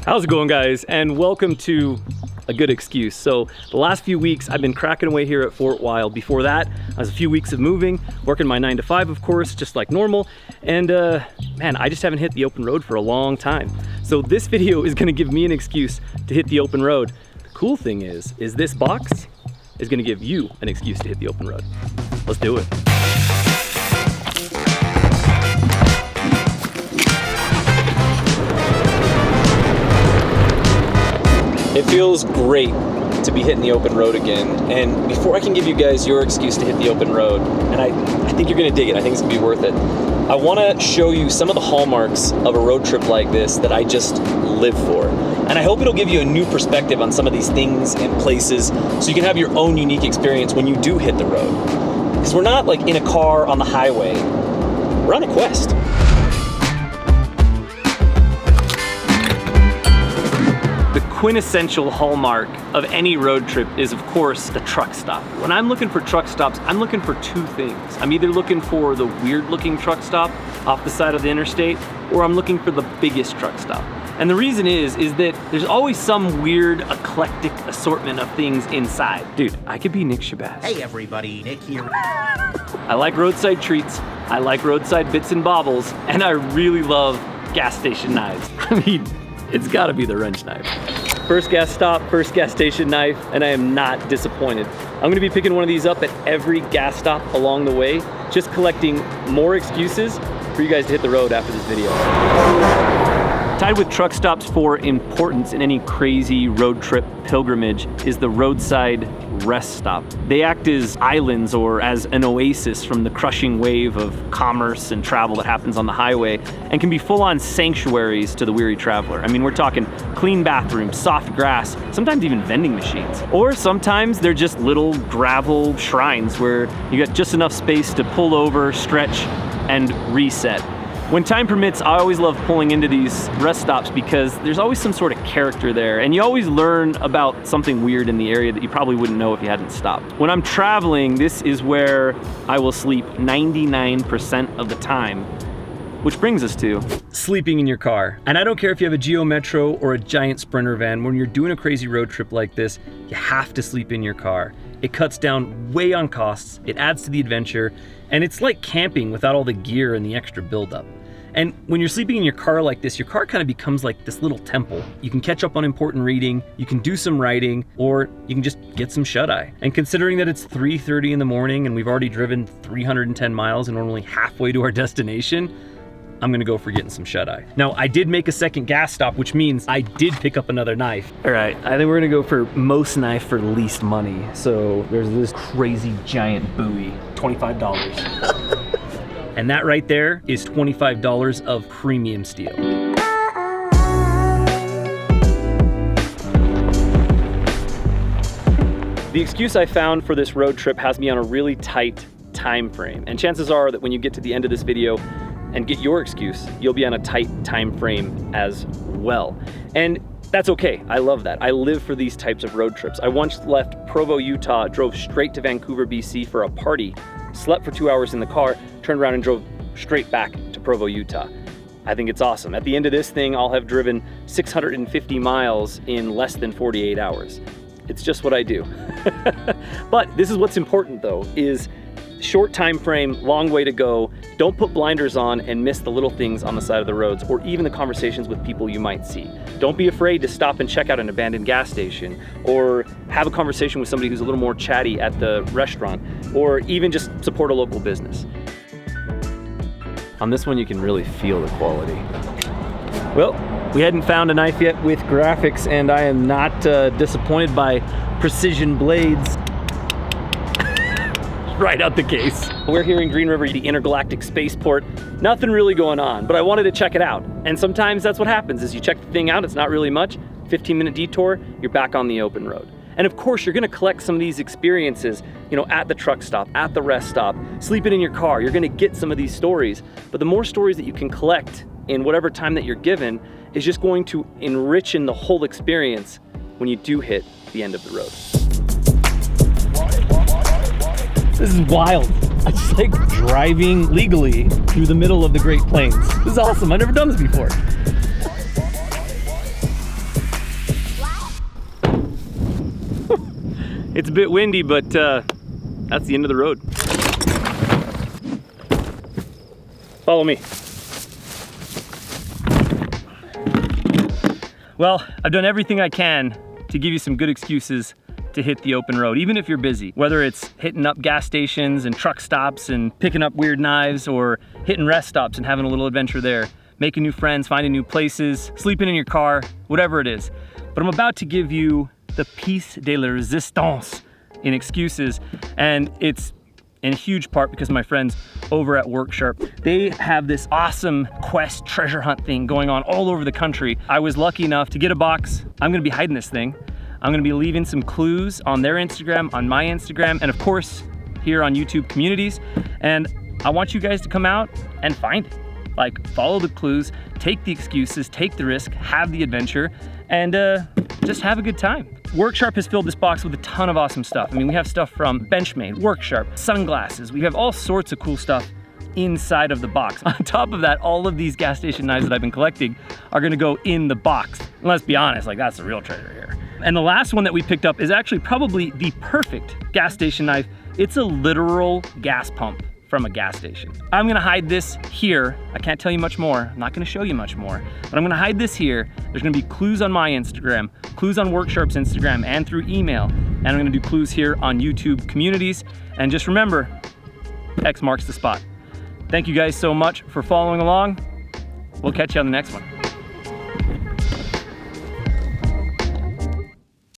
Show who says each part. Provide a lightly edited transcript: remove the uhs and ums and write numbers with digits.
Speaker 1: How's it going, guys? And welcome to A Good Excuse. So the last few weeks I've been cracking away here at Fort Wild. Before that, I was a few weeks of moving, working my 9 to 5, of course, just like normal. And man, I just haven't hit the open road for a long time. So this video is gonna give me an excuse to hit the open road. The cool thing is this box is gonna give you an excuse to hit the open road. Let's do it. It feels great to be hitting the open road again. And before I can give you guys your excuse to hit the open road, and I think you're gonna dig it, I think it's gonna be worth it, I wanna show you some of the hallmarks of a road trip like this that I just live for. And I hope it'll give you a new perspective on some of these things and places so you can have your own unique experience when you do hit the road. Because we're not like in a car on the highway, we're on a quest. The quintessential hallmark of any road trip is, of course, the truck stop. When I'm looking for truck stops, I'm looking for two things. I'm either looking for the weird-looking truck stop off the side of the interstate, or I'm looking for the biggest truck stop. And the reason is that there's always some weird, eclectic assortment of things inside. Dude, I could be Nick Shabazz.
Speaker 2: Hey everybody, Nick here.
Speaker 1: I like roadside treats, I like roadside bits and bobbles, and I really love gas station knives. I mean, it's gotta be the wrench knife. First gas stop, first gas station knife, and I am not disappointed. I'm gonna be picking one of these up at every gas stop along the way, just collecting more excuses for you guys to hit the road after this video. Tied with truck stops for importance in any crazy road trip pilgrimage is the roadside rest stop. They act as islands or as an oasis from the crushing wave of commerce and travel that happens on the highway, and can be full-on sanctuaries to the weary traveler. I mean, we're talking clean bathrooms, soft grass, sometimes even vending machines. Or sometimes they're just little gravel shrines where you got just enough space to pull over, stretch, and reset. When time permits, I always love pulling into these rest stops because there's always some sort of character there, and you always learn about something weird in the area that you probably wouldn't know if you hadn't stopped. When I'm traveling, this is where I will sleep 99% of the time, which brings us to sleeping in your car. And I don't care if you have a Geo Metro or a giant Sprinter van, when you're doing a crazy road trip like this, you have to sleep in your car. It cuts down way on costs, it adds to the adventure, and it's like camping without all the gear and the extra buildup. And when you're sleeping in your car like this, your car kind of becomes like this little temple. You can catch up on important reading, you can do some writing, or you can just get some shut-eye. And considering that it's 3:30 in the morning and we've already driven 310 miles and we're only halfway to our destination, I'm gonna go for getting some shut-eye. Now, I did make a second gas stop, which means I did pick up another knife. All right, I think we're gonna go for most knife for least money. So there's this crazy giant Bowie, $25. And that right there is $25 of premium steel. The excuse I found for this road trip has me on a really tight time frame. And chances are that when you get to the end of this video and get your excuse, you'll be on a tight time frame as well. And that's okay, I love that. I live for these types of road trips. I once left Provo, Utah, drove straight to Vancouver, BC for a party, slept for 2 hours in the car, turned around and drove straight back to Provo, Utah. I think it's awesome. At the end of this thing, I'll have driven 650 miles in less than 48 hours. It's just what I do. But this is what's important though, is short time frame, long way to go. Don't put blinders on and miss the little things on the side of the roads, or even the conversations with people you might see. Don't be afraid to stop and check out an abandoned gas station, or have a conversation with somebody who's a little more chatty at the restaurant, or even just support a local business. On this one, you can really feel the quality. Well, we hadn't found a knife yet with graphics, and I am not disappointed by precision blades. Right out the case. We're here in Green River, the intergalactic spaceport. Nothing really going on, but I wanted to check it out. And sometimes that's what happens, is you check the thing out, it's not really much, 15-minute detour, you're back on the open road. And of course, you're gonna collect some of these experiences, you know, at the truck stop, at the rest stop, sleeping in your car, you're gonna get some of these stories. But the more stories that you can collect in whatever time that you're given is just going to enrich in the whole experience when you do hit the end of the road. This is wild. I just like driving legally through the middle of the Great Plains. This is awesome. I've never done this before. It's a bit windy, but that's the end of the road. Follow me. Well, I've done everything I can to give you some good excuses to hit the open road, even if you're busy. Whether it's hitting up gas stations and truck stops and picking up weird knives, or hitting rest stops and having a little adventure there, making new friends, finding new places, sleeping in your car, whatever it is. But I'm about to give you the piece de la resistance in excuses, and it's in huge part because my friends over at Worksharp, they have this awesome quest treasure hunt thing going on all over the country. I was lucky enough to get a box. I'm gonna be hiding this thing. I'm gonna be leaving some clues on their Instagram, on my Instagram, and of course, here on YouTube Communities. And I want you guys to come out and find it. Like, follow the clues, take the excuses, take the risk, have the adventure, and just have a good time. Worksharp has filled this box with a ton of awesome stuff. I mean, we have stuff from Benchmade, Worksharp, sunglasses. We have all sorts of cool stuff inside of the box. On top of that, all of these gas station knives that I've been collecting are gonna go in the box. And let's be honest, like, that's the real treasure here. And the last one that we picked up is actually probably the perfect gas station knife. It's a literal gas pump from a gas station. I'm gonna hide this here. I can't tell you much more. I'm not gonna show you much more, but I'm gonna hide this here. There's gonna be clues on my Instagram, clues on Worksharp's Instagram and through email. And I'm gonna do clues here on YouTube Communities. And just remember, X marks the spot. Thank you guys so much for following along. We'll catch you on the next one.